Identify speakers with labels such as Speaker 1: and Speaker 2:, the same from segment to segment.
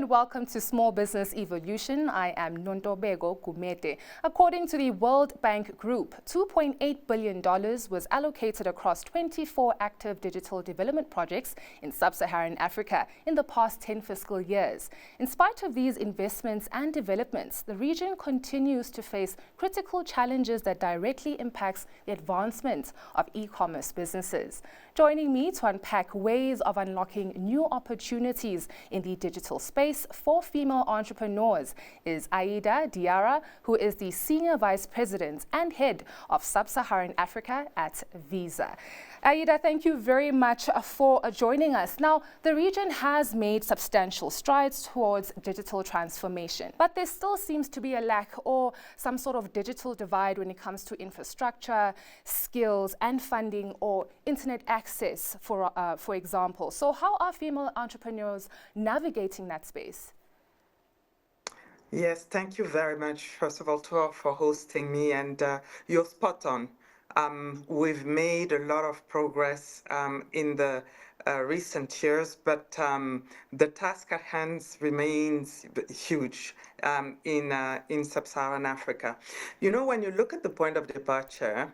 Speaker 1: and welcome to Small Business Evolution. I am Nontobeko Gumede. According to the World Bank Group, $2.8 billion was allocated across 24 active digital development projects in Sub-Saharan Africa in the past 10 fiscal years. In spite of these investments and developments, the region continues to face critical challenges that directly impacts the advancement of e-commerce businesses. Joining me to unpack ways of unlocking new opportunities in the digital space for female entrepreneurs is Aida Diarra, who is the Senior Vice President and Head of Sub-Saharan Africa at Visa. Aida, thank you very much for joining us. Now, the region has made substantial strides towards digital transformation, but there still seems to be a lack or some sort of digital divide when it comes to infrastructure, skills, and funding or internet access, for example. So how are female entrepreneurs navigating that space?
Speaker 2: Yes, thank you very much, first of all, for hosting me, and you're spot on. We've made a lot of progress in the recent years, but the task at hand remains huge in Sub-Saharan Africa. You know, when you look at the point of departure,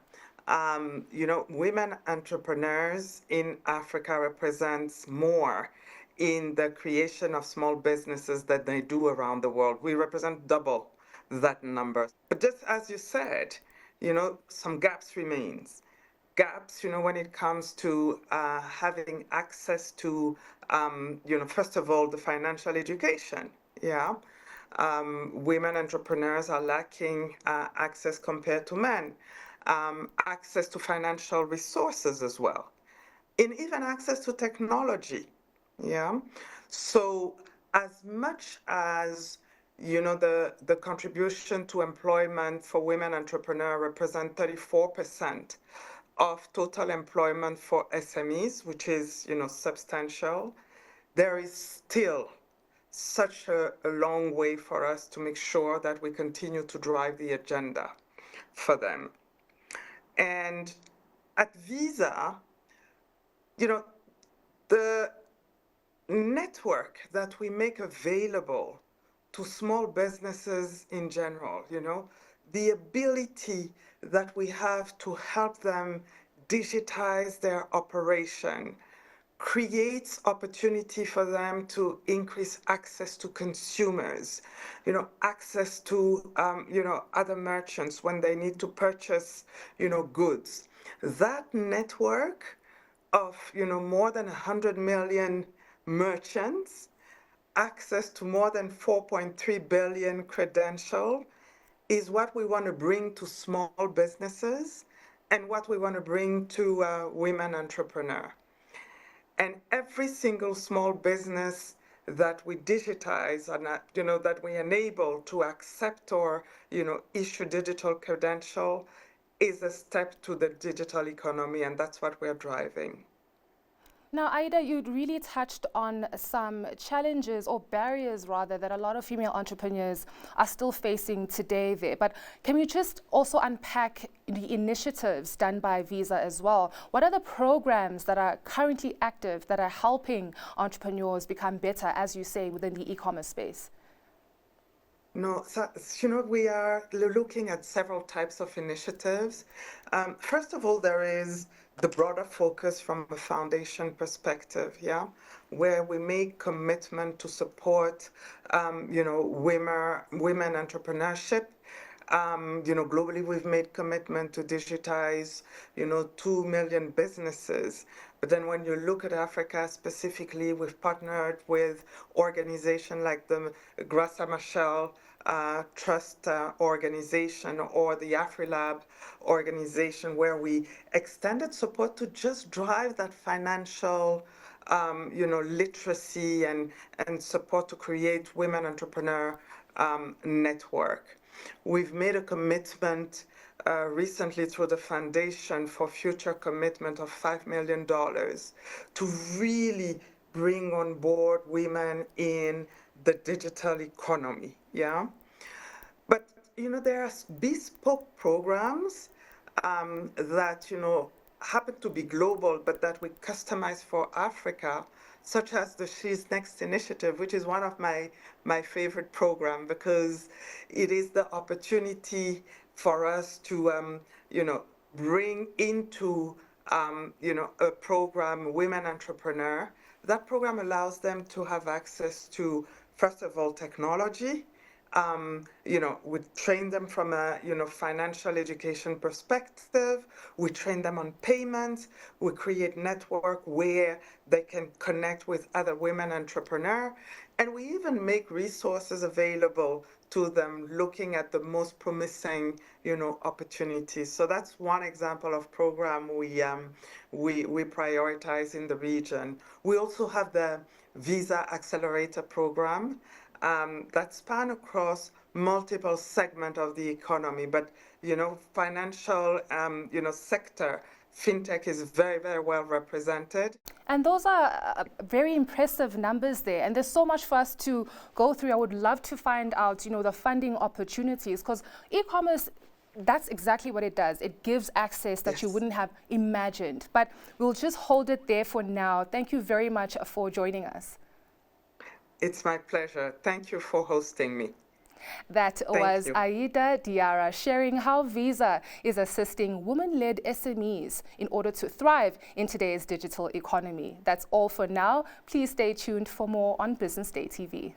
Speaker 2: women entrepreneurs in Africa represents more in the creation of small businesses that they do around the world. We represent double that number. But just as you said, some gaps remains. Gaps, when it comes to having access to, first of all, the financial education. Yeah. Women entrepreneurs are lacking access compared to men. Access to financial resources as well. And even access to technology. Yeah. So as much as the contribution to employment for women entrepreneurs represent 34% of total employment for SMEs, which is substantial, there is still such a long way for us to make sure that we continue to drive the agenda for them. And at Visa, the network that we make available to small businesses in general, the ability that we have to help them digitize their operation creates opportunity for them to increase access to consumers, access to, other merchants when they need to purchase, goods. That network of, more than 100 million merchants, access to more than 4.3 billion credentials is what we want to bring to small businesses and what we want to bring to women entrepreneurs. And every single small business that we digitize and that we enable to accept or issue digital credential is a step to the digital economy, and that's what we're driving.
Speaker 1: Now, Aida, you really touched on some challenges or barriers, rather, that a lot of female entrepreneurs are still facing today there. But can you just also unpack the initiatives done by Visa as well? What are the programs that are currently active that are helping entrepreneurs become better, as you say, within the e-commerce space?
Speaker 2: No, so, we are looking at several types of initiatives. First of all, there is the broader focus from a foundation perspective, yeah, where we make commitment to support, women entrepreneurship. Globally, we've made commitment to digitize, 2 million businesses. But then when you look at Africa specifically, we've partnered with organizations like the Grâce à Machel Trust organization or the AfriLab organization, where we extended support to just drive that financial, literacy and support to create women entrepreneur network. We've made a commitment recently through the Foundation for Future commitment of $5 million to really bring on board women in the digital economy, yeah? But, there are bespoke programs that, happen to be global, but that we customize for Africa such as the She's Next initiative, which is one of my favorite programs because it is the opportunity for us to, bring into, a program women entrepreneur. That program allows them to have access to, first of all, technology. We train them from a, financial education perspective. We train them on payments. We create network where they can connect with other women entrepreneurs. And we even make resources available to them looking at the most promising, opportunities. So that's one example of program we prioritize in the region. We also have the Visa Accelerator program that span across multiple segments of the economy. But, financial, sector, FinTech is very, very well represented.
Speaker 1: And those are very impressive numbers there. And there's so much for us to go through. I would love to find out, the funding opportunities, because e-commerce, that's exactly what it does. It gives access that you wouldn't have imagined. But we'll just hold it there for now. Thank you very much for joining us.
Speaker 2: It's my pleasure. Thank you for hosting me.
Speaker 1: That was Aida Diarra sharing how Visa is assisting women-led SMEs in order to thrive in today's digital economy. That's all for now. Please stay tuned for more on Business Day TV.